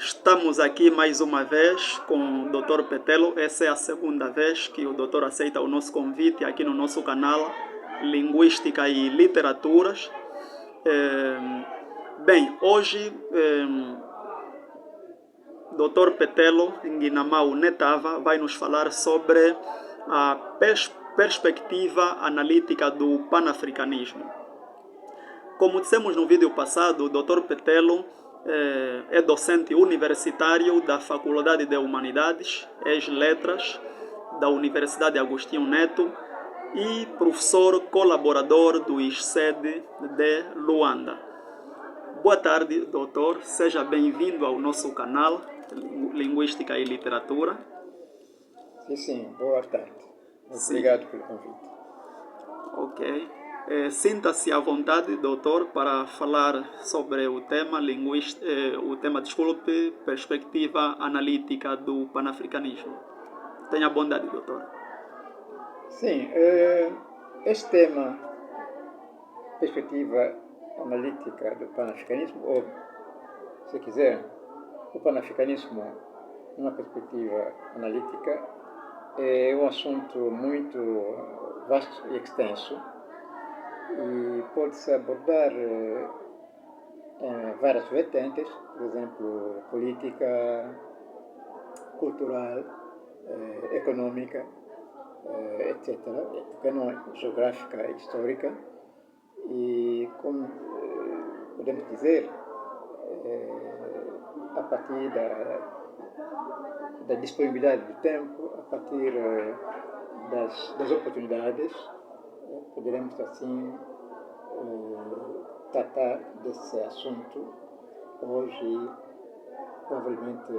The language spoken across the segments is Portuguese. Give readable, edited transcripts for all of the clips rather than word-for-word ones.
Estamos aqui mais uma vez com o Dr. Petelo. Essa é a segunda vez que o doutor aceita o nosso convite aqui no nosso canal Linguística e Literaturas. Bem, hoje Dr. Petelo Nguinamau Netava vai nos falar sobre a perspectiva analítica do panafricanismo. Como dissemos no vídeo passado, o Dr. Petelo é docente universitário da Faculdade de Humanidades, ex-letras, da Universidade Agostinho Neto e professor colaborador do ISCED de Luanda. Boa tarde, doutor. Seja bem-vindo ao nosso canal Linguística e Literatura. Sim, boa tarde. Obrigado pelo convite. Ok. Sinta-se à vontade, doutor, para falar sobre o tema perspectiva analítica do panafricanismo. Tenha a bondade, doutor. Sim, este tema, perspectiva analítica do panafricanismo, ou, se quiser, o panafricanismo numa perspectiva analítica, é um assunto muito vasto e extenso e pode-se abordar em várias vertentes, por exemplo, política, cultural, econômica, etc., porque não é geográfica e histórica, e como podemos dizer, a partir da disponibilidade do tempo, a partir das oportunidades, poderemos assim tratar desse assunto hoje, provavelmente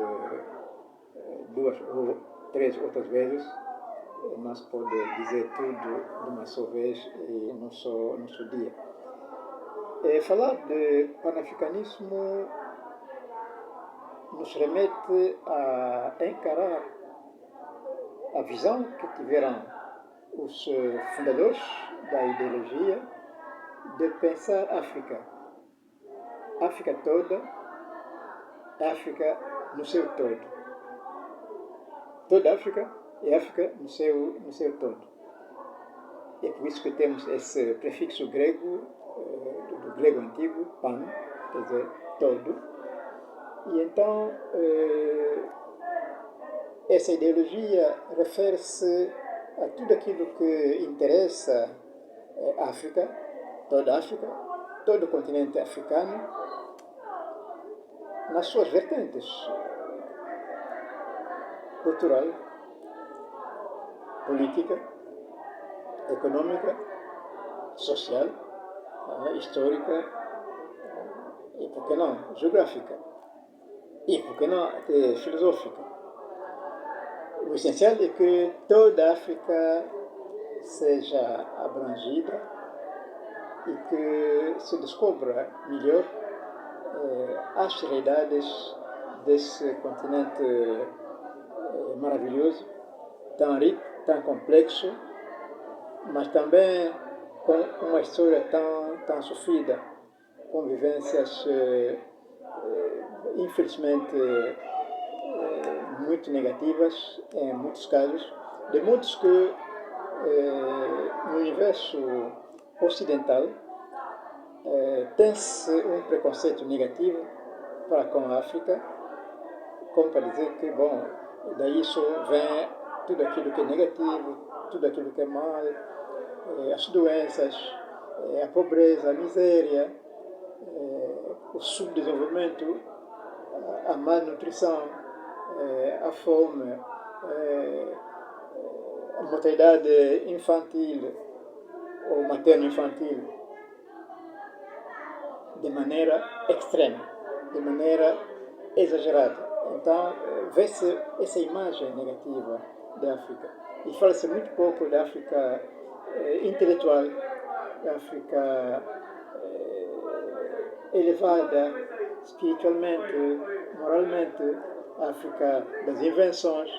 2 ou 3 outras vezes. Nós podemos dizer tudo de uma só vez e num só dia. Falar de panafricanismo nos remete a encarar a visão que tiveram os fundadores da ideologia de pensar África toda, África no seu todo. Toda África e África no seu todo. É por isso que temos esse prefixo grego, do grego antigo, pan, quer dizer, todo. E então, essa ideologia refere-se a tudo aquilo que interessa a África, toda a África, todo o continente africano, nas suas vertentes: cultural, política, econômica, social, histórica e, por que não, geográfica e, por que não, até filosófica. O essencial é que toda a África seja abrangida e que se descubra melhor as realidades desse continente maravilhoso, tão rico, tão complexo, mas também com uma história tão sofrida, com vivências infelizmente muito negativas em muitos casos, de modo que no universo ocidental tem-se um preconceito negativo para com a África, como para dizer que, bom, daí só vem tudo aquilo que é negativo, tudo aquilo que é mal, as doenças, a pobreza, a miséria, o subdesenvolvimento, a malnutrição, a fome, a mortalidade infantil ou materno-infantil, de maneira extrema, de maneira exagerada. Então, vê-se essa imagem negativa da África. E fala-se muito pouco da África intelectual, da África elevada espiritualmente, moralmente, África das invenções,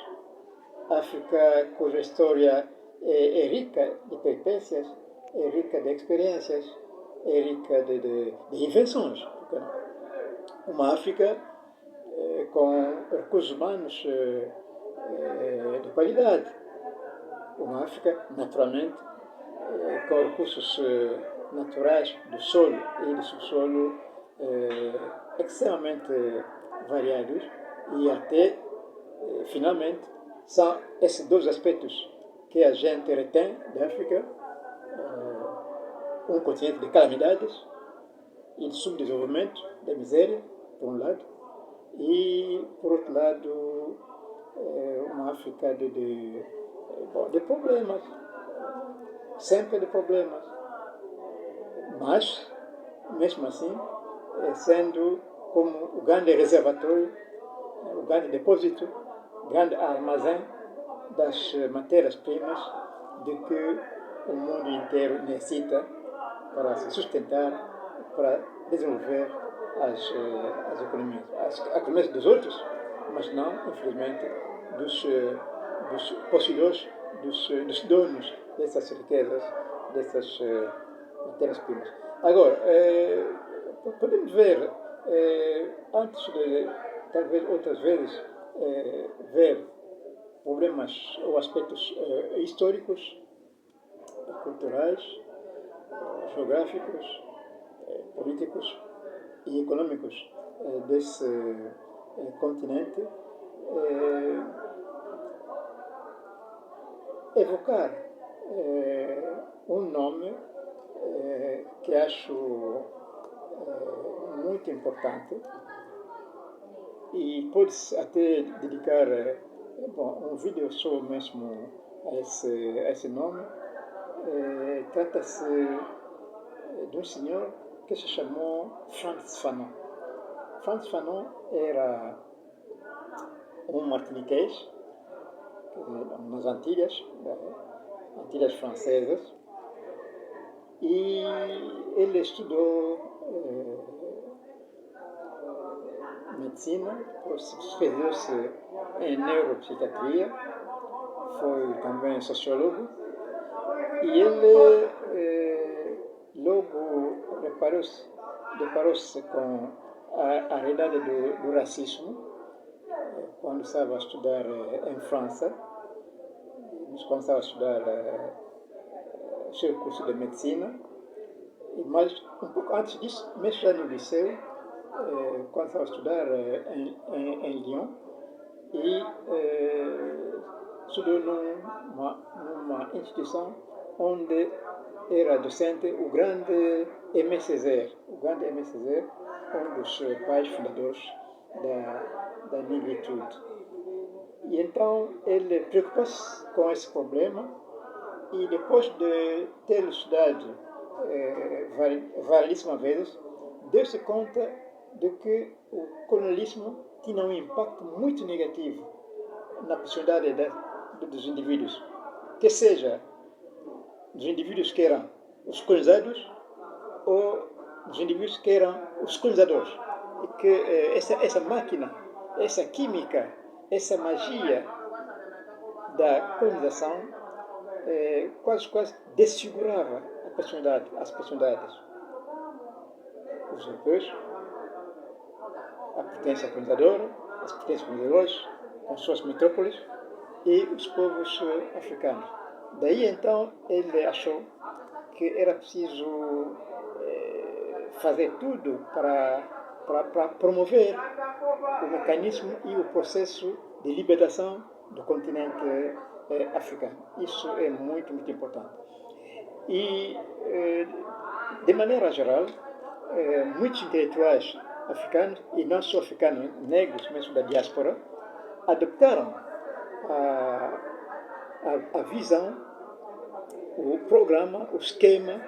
África cuja história é rica de peripécias, é rica de experiências, rica de invenções. Uma África com recursos humanos de qualidade. Uma África, naturalmente, com recursos naturais do solo e do subsolo extremamente variados, e até, finalmente, são esses dois aspectos que a gente retém da África: um continente de calamidades e de subdesenvolvimento, da miséria, por um lado, e, por outro lado, uma África de problemas, sempre de problemas, mas, mesmo assim, sendo como o grande reservatório, o grande depósito, o grande armazém das matérias-primas de que o mundo inteiro necessita para se sustentar, para desenvolver as economias. As economias dos outros, mas não, infelizmente, dos possuidores, dos donos dessas riquezas, dessas matérias-primas. Agora, podemos ver, antes de, talvez outras vezes, ver problemas ou aspectos históricos, culturais, geográficos, políticos e econômicos desse continente, evocar um nome que acho muito importante, e pode-se até dedicar um vídeo só mesmo a esse nome. Trata-se de um senhor que se chamou Frantz Fanon. Frantz Fanon era um martiniquês nas Antilhas francesas, e ele estudou medicina, especializou-se em neuropsiquiatria, foi também sociólogo, e ele logo deparou-se com a realidade do racismo quando estava a estudar em França, quando estava a estudar o seu curso de medicina, mas um pouco antes disso, mesmo já no liceu, quando estava a estudar em Lyon, e estudou numa instituição onde era docente o grande Aimé Césaire, um dos pais fundadores da negritude. E então ele preocupou-se com esse problema, e depois de ter estudado variedíssimas vezes, deu-se conta de que o colonialismo tinha um impacto muito negativo na personalidade dos indivíduos, que seja dos indivíduos que eram os colonizados ou dos indivíduos que eram os colonizadores. E que essa máquina, essa química, essa magia da colonização quase desfigurava as personalidades. Os europeus, a potência colonizadora, as potências colonizadoras, com suas metrópoles, e os povos africanos. Daí então ele achou que era preciso fazer tudo para promover o mecanismo e o processo de libertação do continente africano. Isso é muito, muito importante. E, de maneira geral, muitos intelectuais africanos, e não só africanos, negros, mesmo da diáspora, adoptaram a visão, o programa, o esquema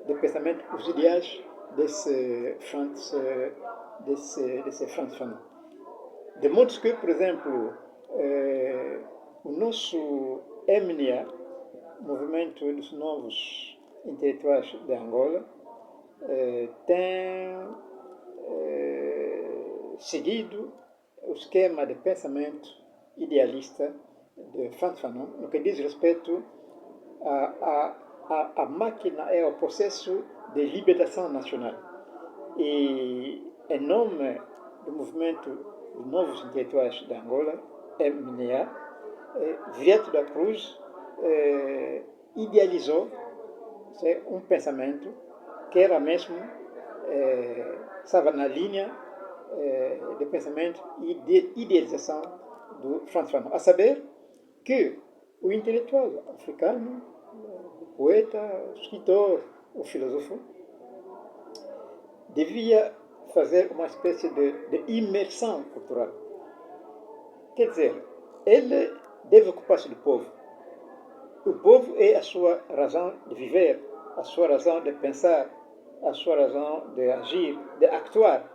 de pensamento, os ideais desse Frantz Fanon. De modo que, por exemplo, o nosso MNA, Movimento dos Novos Intelectuais de Angola, tem seguido o esquema de pensamento idealista de Frantz Fanon, no que diz respeito à máquina, ao processo de libertação nacional. E em nome do movimento os novos intelectuais da Angola, MNA, Vieto da Cruz idealizou um pensamento que era mesmo, estava na linha de pensamento e de idealização do Franz Fanon, a saber que o intelectual africano, o poeta, o escritor, o filósofo, devia fazer uma espécie de imersão cultural. Quer dizer, ele deve ocupar-se do povo. O povo é a sua razão de viver, a sua razão de pensar, a sua razão de agir, de actuar,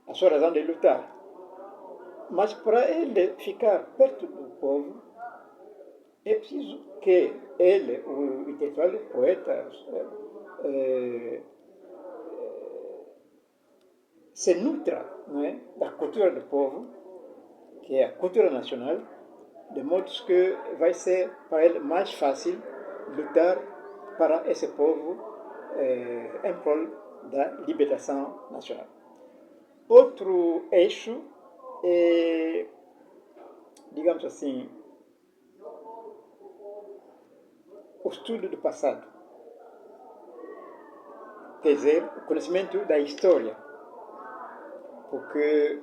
a sua razão de lutar. Mas para ele ficar perto do povo, é preciso que ele, o intelectual, o poeta, se nutra, não é, da cultura do povo, que é a cultura nacional, de modo que vai ser para ele mais fácil lutar para esse povo em prol da libertação nacional. Outro eixo é, digamos assim, o estudo do passado. Quer dizer, o conhecimento da história. Porque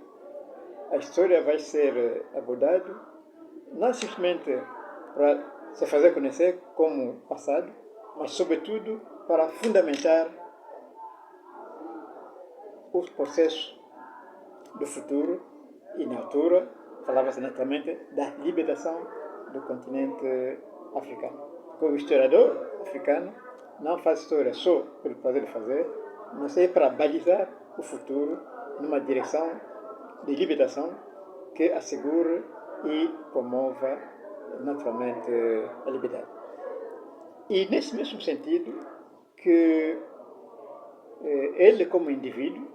a história vai ser abordada não simplesmente para se fazer conhecer como passado, mas sobretudo para fundamentar os processos do futuro e, na altura, falava-se naturalmente da libertação do continente africano. Porque o historiador africano não faz história só pelo prazer de fazer, mas é para balizar o futuro numa direção de libertação que assegure e promova naturalmente a liberdade. E nesse mesmo sentido que ele, como indivíduo,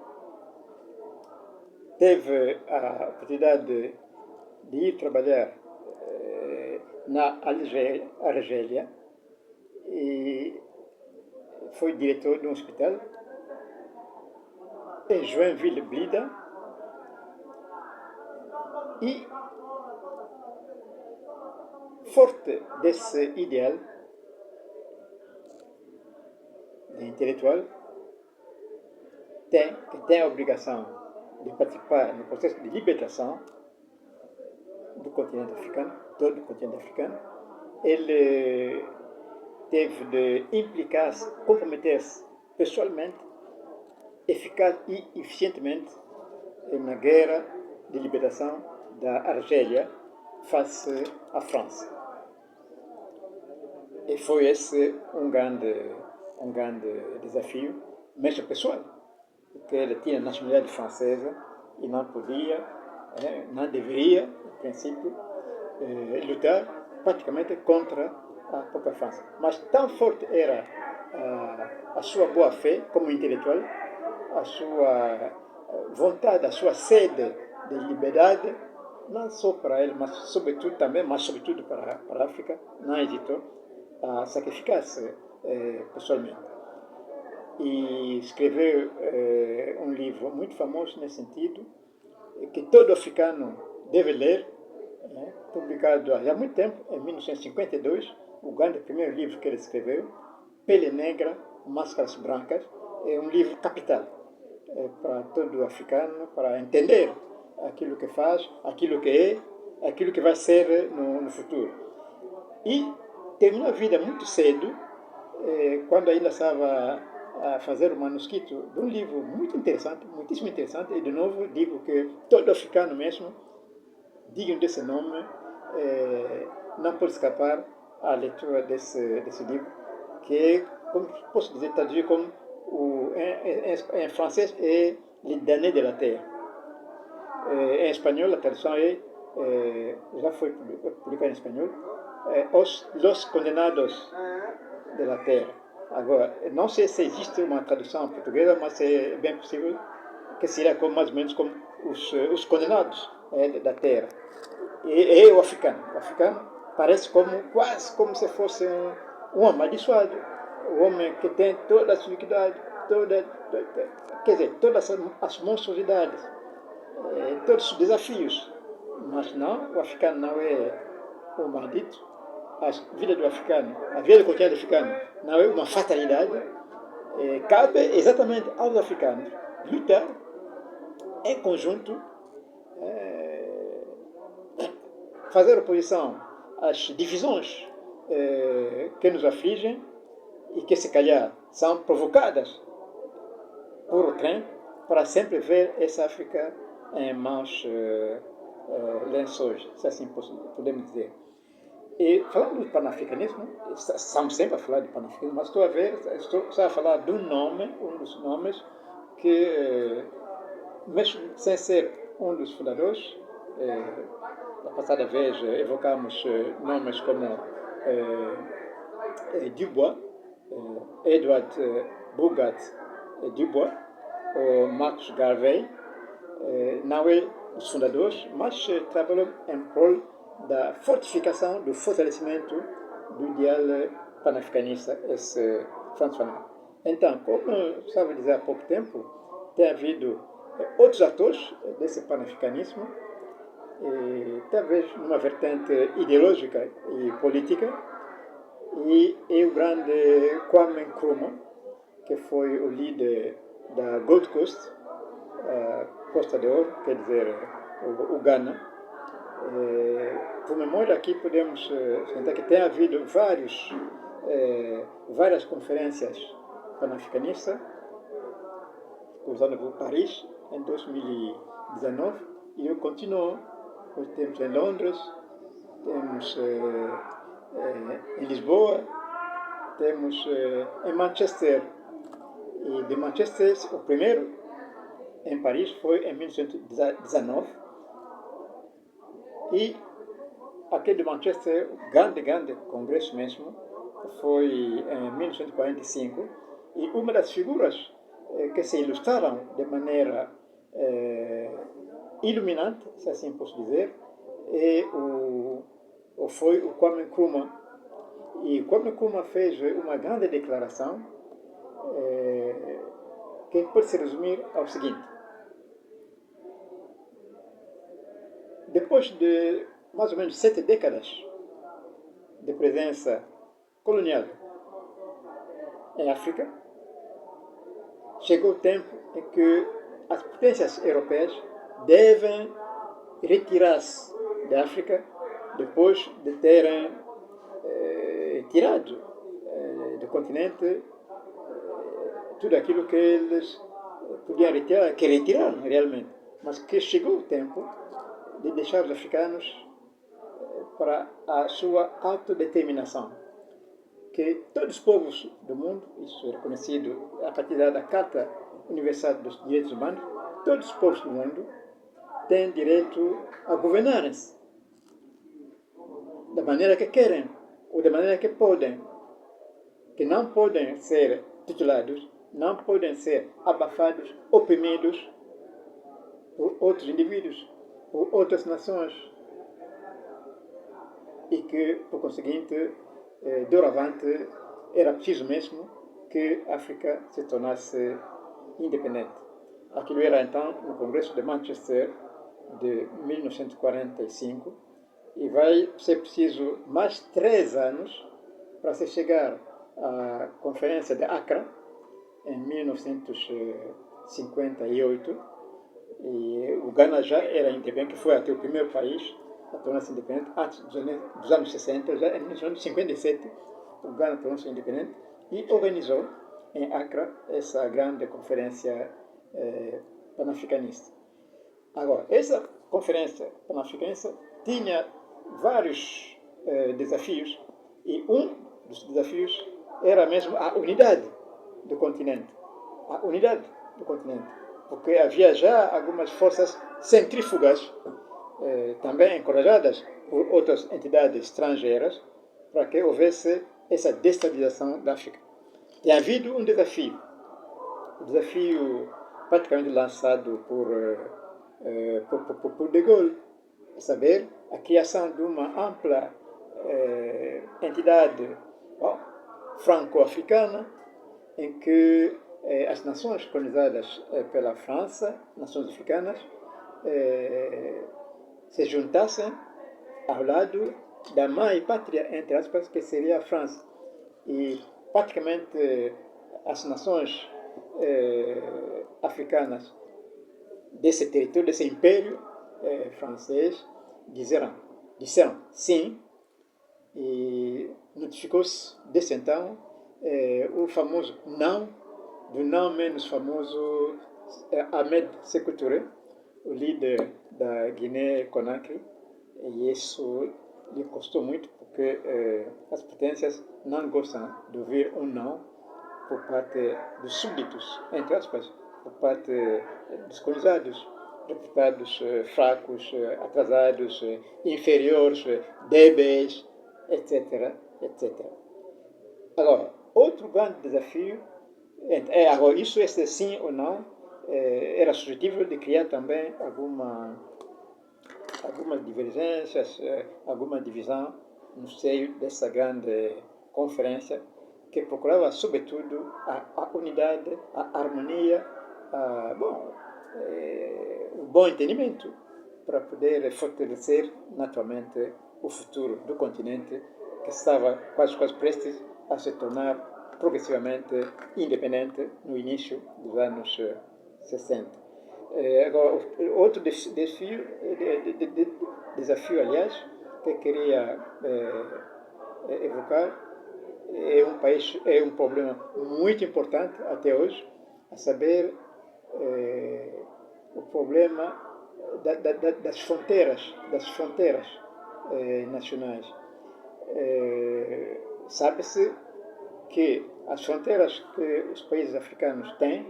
teve a oportunidade de ir trabalhar na Argélia e foi diretor de um hospital em Joinville, Blida, e forte desse ideal de intelectual, que tem a obrigação de participar no processo de libertação do continente africano, todo o continente africano. Ele teve de implicar-se, comprometer-se pessoalmente, eficaz e eficientemente na guerra de libertação da Argélia face à França. E foi esse um grande desafio, mesmo pessoal, porque ele tinha nacionalidade francesa e não podia, não deveria, no princípio, lutar praticamente contra a própria França. Mas tão forte era a sua boa-fé como intelectual, a sua vontade, a sua sede de liberdade, não só para ele, mas sobretudo para a África, não hesitou a sacrificar-se pessoalmente. E escreveu um livro muito famoso nesse sentido, que todo africano deve ler, publicado há muito tempo, em 1952, o grande primeiro livro que ele escreveu, Pele Negra, Máscaras Brancas, é um livro capital para todo africano, para entender aquilo que faz, aquilo que é, aquilo que vai ser no futuro. E terminou a vida muito cedo, quando ainda estava a fazer o manuscrito de um livro muito interessante, muitíssimo interessante, e de novo digo que todo africano mesmo, digno desse nome, não pode escapar à leitura desse livro, que é, como posso dizer, traduzir como em francês é Le Damné de la Terre. Em espanhol, a tradução já foi publicada em espanhol, Los Condenados de la Terra. Agora, não sei se existe uma tradução portuguesa, mas é bem possível que seria mais ou menos como os condenados da Terra. E o africano. O africano parece quase como se fosse um amaldiçoado. O homem que tem toda a sua iniquidade, quer dizer, todas as monstruosidades todos os desafios. Mas não, o africano não é um maldito. A vida do africano, a vida do continente africano não é uma fatalidade. Cabe exatamente aos africanos lutar em conjunto, fazer oposição às divisões que nos afligem e que, se calhar, são provocadas por outrem, para sempre ver essa África em maus lençóis, se assim podemos dizer. E falando do panafricanismo, estamos sempre a falar de panafricanismo, mas estou a falar de um dos nomes que, mesmo sem ser um dos fundadores, da passada vez evocamos nomes como Dubois, Edward Bogart Dubois, ou Marcus Garvey, não é os fundadores, mas trabalham em prol da fortificação, do fortalecimento do ideal panafricanista, esse Frantz Fanon. Então, como estava a dizer há pouco tempo, tem havido outros atores desse panafricanismo, talvez numa vertente ideológica e política, e o grande Kwame Nkrumah, que foi o líder da Gold Coast, Costa de Ouro, quer dizer, o Ghana. Por memória, aqui podemos sentar que tem havido várias conferências panafricanistas, usando por Paris, em 2019, e eu continuo. Hoje temos em Londres, temos em Lisboa, temos em Manchester. E de Manchester, o primeiro em Paris foi em 1919. E aquele de Manchester, o grande congresso mesmo, foi em 1945. E uma das figuras que se ilustraram de maneira iluminante, se assim posso dizer, foi o Kwame Nkrumah. E Kwame Nkrumah fez uma grande declaração que pode se resumir ao seguinte: depois de mais ou menos 7 décadas de presença colonial em África, chegou o tempo em que as potências europeias devem retirar-se da África depois de terem tirado do continente tudo aquilo que eles podiam retirar, que retiraram realmente, mas que chegou o tempo de deixar os africanos para a sua autodeterminação. Que todos os povos do mundo, isso é reconhecido a partir da Carta Universal dos Direitos Humanos, todos os povos do mundo têm direito a governarem-se da maneira que querem ou da maneira que podem, que não podem ser tutelados, não podem ser abafados, oprimidos por outros indivíduos, por outras nações, e que, por conseguinte, doravante, era preciso mesmo que a África se tornasse independente. Aquilo era, então, no Congresso de Manchester de 1945, e vai ser preciso mais 3 anos para se chegar à Conferência de Accra, em 1958, e o Ghana já era independente, que foi até o primeiro país a tornar-se independente, antes dos anos 60, já em 1957, o Ghana tornou-se independente e organizou em Accra essa grande conferência panafricanista. Agora, essa conferência panafricanista tinha vários desafios, e um dos desafios era mesmo a unidade do continente. A unidade do continente. Porque havia já algumas forças centrífugas, também encorajadas por outras entidades estrangeiras, para que houvesse essa destabilização da África. Tem havido um desafio praticamente lançado por De Gaulle, a saber, a criação de uma ampla entidade franco-africana, em que as nações colonizadas pela França, nações africanas, se juntassem ao lado da mãe pátria, entre aspas, que seria a França. E praticamente as nações africanas desse território, desse império francês, disseram sim, e notificou-se desde então o famoso não, do não menos famoso Ahmed Sékou Touré, o líder da Guiné-Conakry, e isso lhe custou muito, porque as potências não gostam de ouvir um não por parte dos súbditos, entre aspas, por parte dos colonizados, reputados fracos, atrasados, inferiores, débeis, etc, etc. Agora, outro grande desafio, agora isso, esse sim ou não, era suscetível de criar também algumas divergências, alguma divisão no seio dessa grande conferência, que procurava, sobretudo, a unidade, a harmonia, o bom entendimento, para poder fortalecer, naturalmente, o futuro do continente, que estava quase prestes a se tornar progressivamente independente no início dos anos 60. Agora, outro desafio, aliás, que queria evocar, é um problema muito importante até hoje, a saber, o problema das fronteiras nacionais. Sabe-se que as fronteiras que os países africanos têm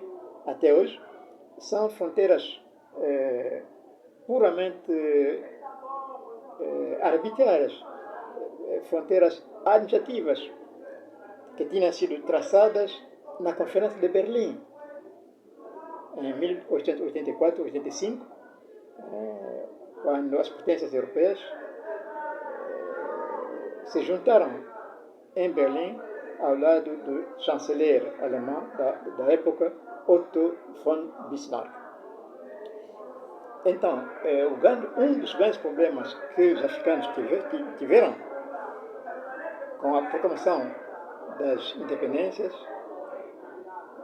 até hoje são fronteiras puramente arbitrárias, fronteiras administrativas, que tinham sido traçadas na Conferência de Berlim, em 1884-85, quando as potências europeias se juntaram em Berlim ao lado do chanceler alemão da época, Otto von Bismarck. Então, um dos grandes problemas que os africanos tiveram com a proclamação das independências,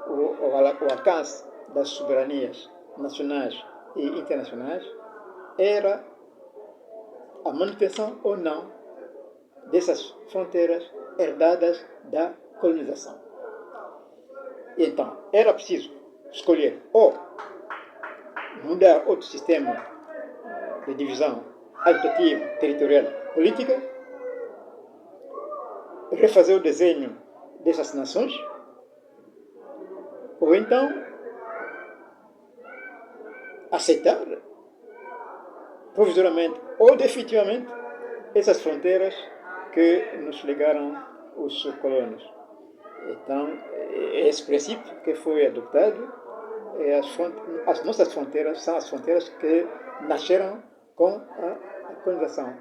o alcance das soberanias nacionais e internacionais, era a manutenção ou não dessas fronteiras herdadas da colonização. Então, era preciso escolher ou mudar outro sistema de divisão administrativa, territorial, política, refazer o desenho dessas nações, ou então aceitar provisoriamente ou definitivamente essas fronteiras que nos legaram os colonos. Então, esse princípio que foi adotado, as nossas fronteiras são as fronteiras que nasceram com a colonização.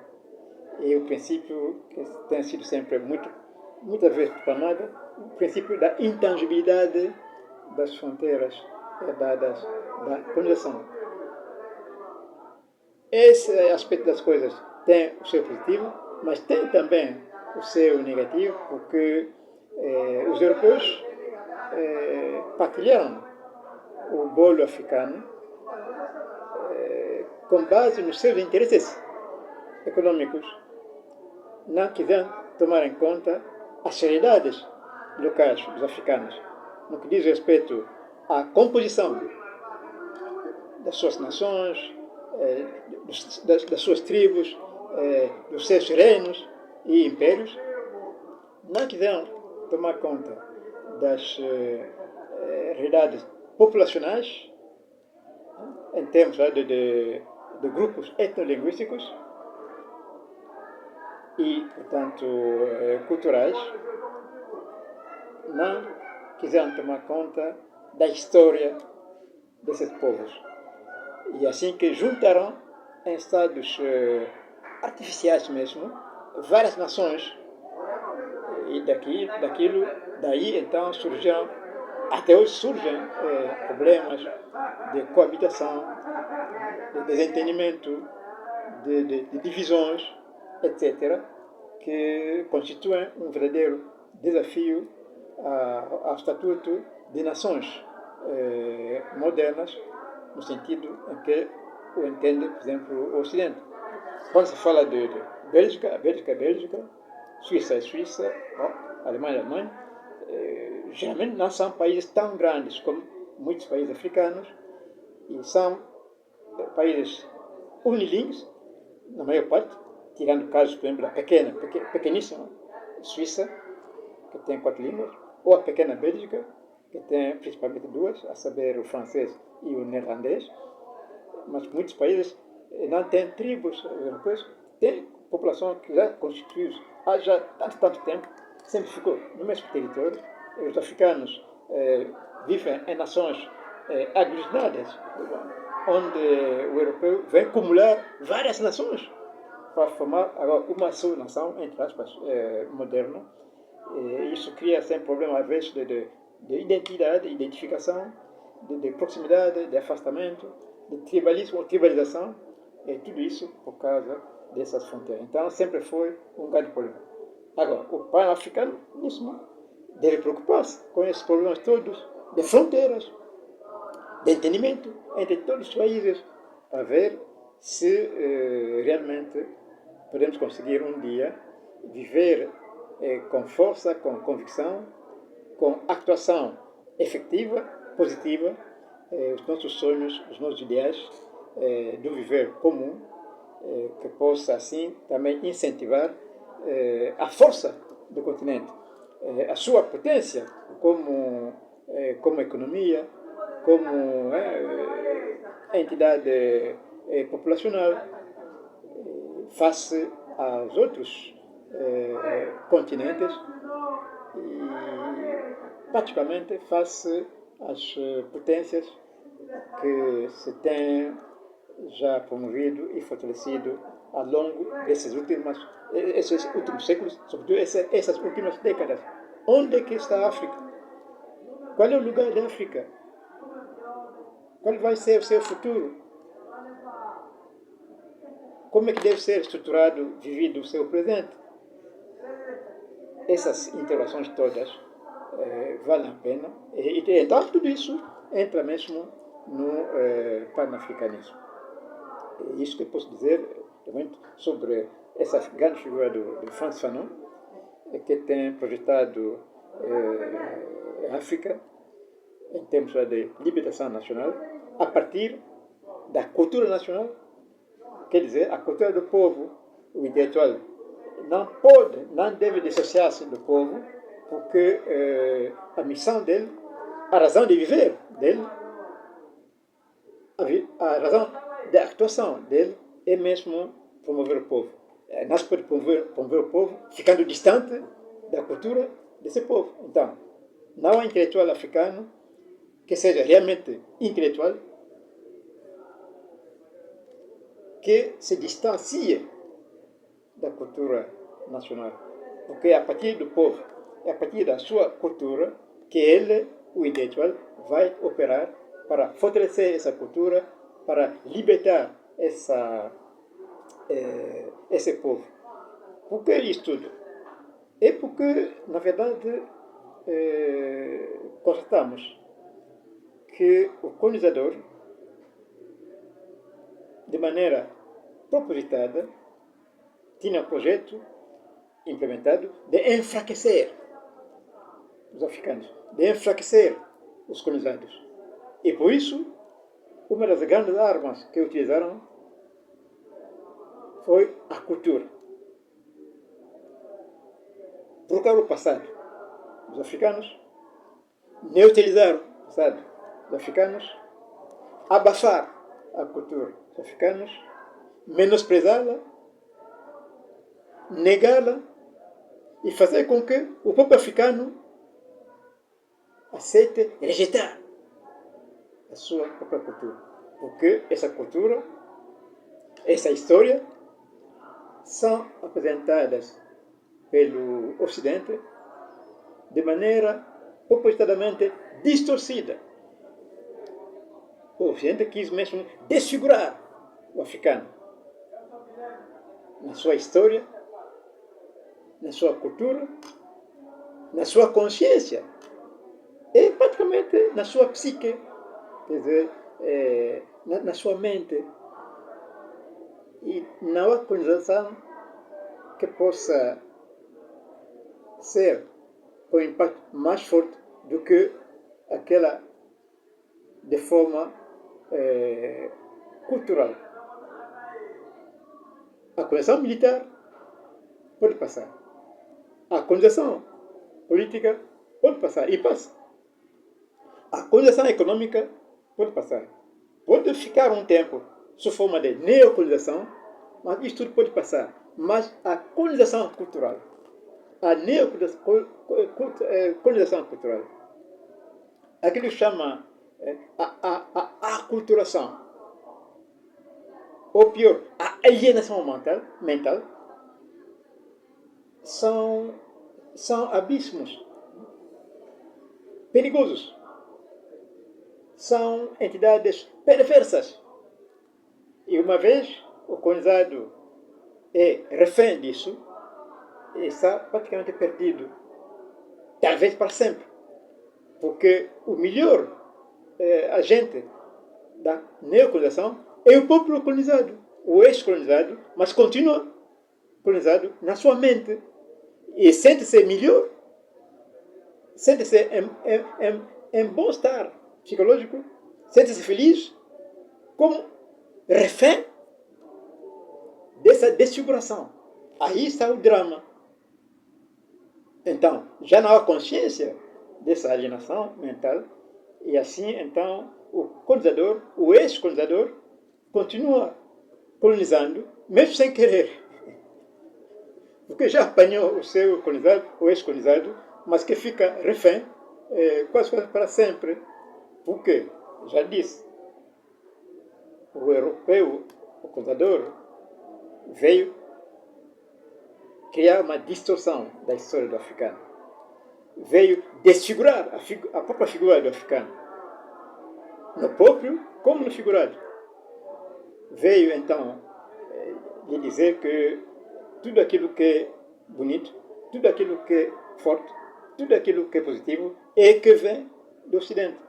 E o princípio que tem sido sempre muitas vezes proclamado, o princípio da intangibilidade das fronteiras herdadas da colonização. Esse aspecto das coisas tem o seu positivo, mas tem também o seu negativo, porque os europeus partilharam o bolo africano com base nos seus interesses econômicos. Não quiseram tomar em conta as realidades locais dos africanos, no que diz respeito à composição das suas nações, das suas tribos, dos seus reinos e impérios. Não quiseram tomar conta das realidades populacionais, em termos de grupos etnolinguísticos e, portanto, culturais. Não quiseram tomar conta da história desses povos. E assim que juntaram em estados artificiais mesmo, várias nações, e daí então surgiram, até hoje surgem problemas de coabitação, de desentendimento, de divisões, etc., que constituem um verdadeiro desafio ao estatuto de nações modernas, no sentido em que o entende, por exemplo, o Ocidente. Quando se fala de Bélgica, a Bélgica é Bélgica, Suíça é Suíça, Alemanha é Alemanha, geralmente não são países tão grandes como muitos países africanos, e são países unilíngues, na maior parte, tirando casos, por exemplo, a pequeníssima Suíça, que tem 4 línguas, ou a pequena Bélgica, que tem principalmente 2, a saber, o francês e o neerlandês. Mas muitos países não têm tribos europeias, têm população que já constituiu há já tanto tempo, sempre ficou no mesmo território. Os africanos vivem em nações aglutinadas, onde o europeu vem acumular várias nações para formar agora uma só nação, entre aspas, moderna. Isso cria sempre problema, às vezes, de identidade, identificação, de proximidade, de afastamento, de tribalismo ou tribalização, e tudo isso por causa dessas fronteiras. Então, sempre foi um grande problema. Agora, o pan-africanismo deve preocupar-se com esses problemas todos de fronteiras, de entendimento entre todos os países, para ver se realmente podemos conseguir um dia viver com força, com convicção, com actuação efetiva, positiva, os nossos sonhos, os nossos ideais do viver comum, que possa assim também incentivar a força do continente, a sua potência como economia, como entidade populacional, face aos outros continentes e, praticamente, face às potências que se têm já promovido e fortalecido ao longo esses últimos séculos, sobretudo essas últimas décadas. Onde é que está a África? Qual é o lugar da África? Qual vai ser o seu futuro? Como é que deve ser estruturado, vivido o seu presente? Essas interações todas valem a pena. E então, tudo isso entra mesmo no panafricanismo. É isso que eu posso dizer sobre essa grande figura do Frantz Fanon, que tem projetado a África em termos de libertação nacional, a partir da cultura nacional. Quer dizer, a cultura do povo, o intelectual, não deve dissociar-se do povo, porque a missão dele, a razão de viver dele, a razão da actuação dele é mesmo promover o povo. Não se pode promover o povo ficando distante da cultura desse povo. Então, não há intelectual africano que seja realmente intelectual, que se distancie da cultura nacional. Porque é a partir do povo, é a partir da sua cultura, que ele, o intelectual, vai operar para fortalecer essa cultura, para libertar esse povo. Por que isso tudo? É porque, na verdade, constatamos que o colonizador, de maneira propositada, tinha um projeto implementado de enfraquecer os africanos, de enfraquecer os colonizados. E por isso, uma das grandes armas que utilizaram foi a cultura. Trocar o passado dos africanos, neutralizar o passado dos africanos, abafar a cultura dos africanos, menosprezá-la, negá-la e fazer com que o povo africano aceite rejeitar a sua própria cultura. Porque essa cultura, essa história, são apresentadas pelo Ocidente de maneira propositadamente distorcida. O Ocidente quis mesmo desfigurar o africano, na sua história, na sua cultura, na sua consciência e praticamente na sua psique, quer dizer, na sua mente. E não há colonização que possa ser com impacto mais forte do que aquela de forma cultural. A colonização militar pode passar. A colonização política pode passar e passa. A colonização econômica pode passar. Pode ficar um tempo sob forma de neocolonização, mas isto tudo pode passar. Mas a colonização cultural, a neocolonização cultural, aquilo que chama a aculturação, ou pior, a alienação mental, são abismos perigosos. São entidades perversas. E uma vez o colonizado é refém disso, está praticamente perdido, talvez para sempre. Porque o melhor agente da neocolonização é o próprio colonizado, o ex-colonizado, mas continua colonizado na sua mente. E sente-se melhor, sente-se em bom-estar psicológico, sente-se feliz, como refém dessa desfiguração. Aí está o drama. Então, já não há consciência dessa alienação mental, e assim, então, o colonizador, o ex-colonizador, continua colonizando, mesmo sem querer. Porque já apanhou o seu colonizado, o ex-colonizado, mas que fica refém quase para sempre. Porque, já disse, o europeu, o colonizador, veio criar uma distorção da história do africano. Veio desfigurar a própria figura do africano, no próprio como no figurado. Veio, então, lhe dizer que tudo aquilo que é bonito, tudo aquilo que é forte, tudo aquilo que é positivo é que vem do Ocidente.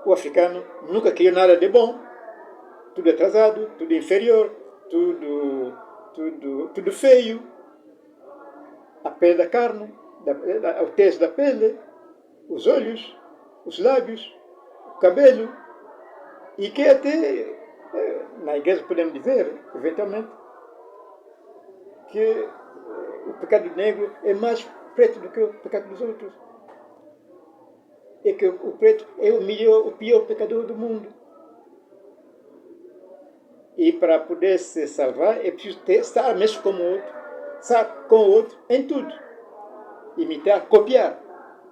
O africano nunca criou nada de bom, tudo atrasado, tudo inferior, tudo feio. A pele da carne, o tecido da pele, os olhos, os lábios, o cabelo, e que até na igreja podemos dizer, eventualmente, que o pecado negro é mais preto do que o pecado dos outros. E que o preto é o pior pecador do mundo. E para poder se salvar é preciso estar mesmo como o outro, estar com o outro em tudo. Imitar, copiar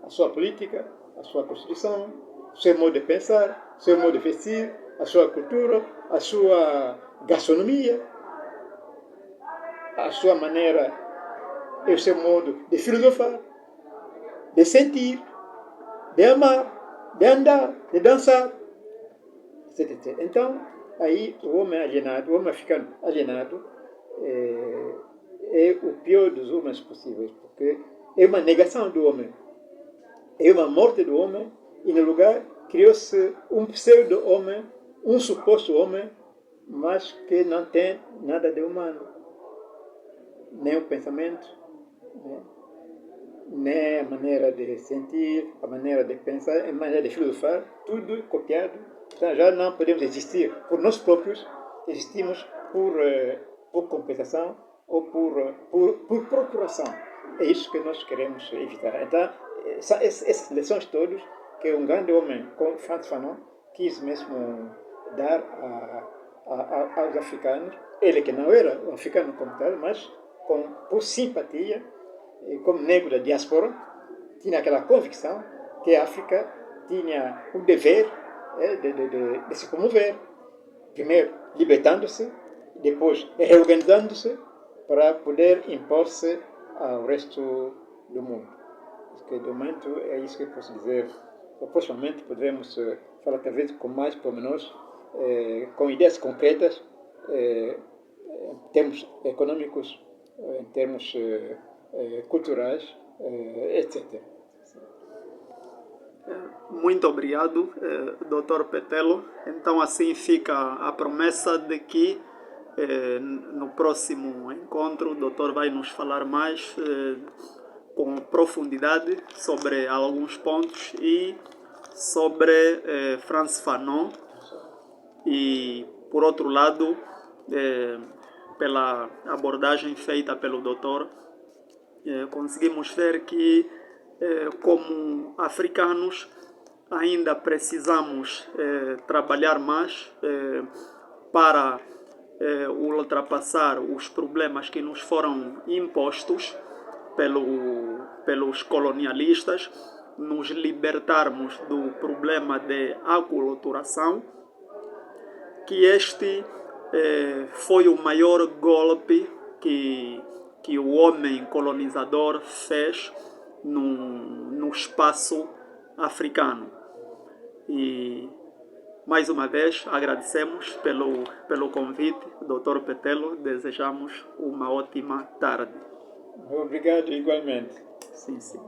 a sua política, a sua constituição, o seu modo de pensar, o seu modo de vestir, a sua cultura, a sua gastronomia, a sua maneira e o seu modo de filosofar, de sentir, de amar, de andar, de dançar, etc. Então, aí o homem alienado, o homem africano alienado, é o pior dos homens possíveis, porque é uma negação do homem, é uma morte do homem, e no lugar criou-se um pseudo-homem, um suposto homem, mas que não tem nada de humano, nem o pensamento, nem a maneira de sentir, a maneira de pensar, a maneira de filosofar, tudo copiado. Então já não podemos existir por nós próprios, existimos por compensação ou por procuração. É isso que nós queremos evitar. Então, são essas lições todas que um grande homem como Frantz Fanon quis mesmo dar aos africanos, ele que não era um africano como tal, mas por simpatia, como negro da diáspora, tinha aquela convicção que a África tinha o dever de se comover, primeiro libertando-se, depois reorganizando-se para poder impor-se ao resto do mundo. Porque, de momento, é isso que eu posso dizer. Proximamente poderemos falar talvez com mais pormenores, com ideias concretas em termos econômicos, em termos culturais, etc. Muito obrigado, Dr. Petelo. Então, assim fica a promessa de que no próximo encontro o doutor vai nos falar mais com profundidade sobre alguns pontos e sobre Frantz Fanon. E, por outro lado, pela abordagem feita pelo doutor, conseguimos ver que, como africanos, ainda precisamos trabalhar mais para ultrapassar os problemas que nos foram impostos pelos colonialistas, nos libertarmos do problema de aculturação, que este foi o maior golpe que o homem colonizador fez no espaço africano. E mais uma vez agradecemos pelo convite, Dr. Petelo, desejamos uma ótima tarde. Obrigado igualmente. Sim, sim.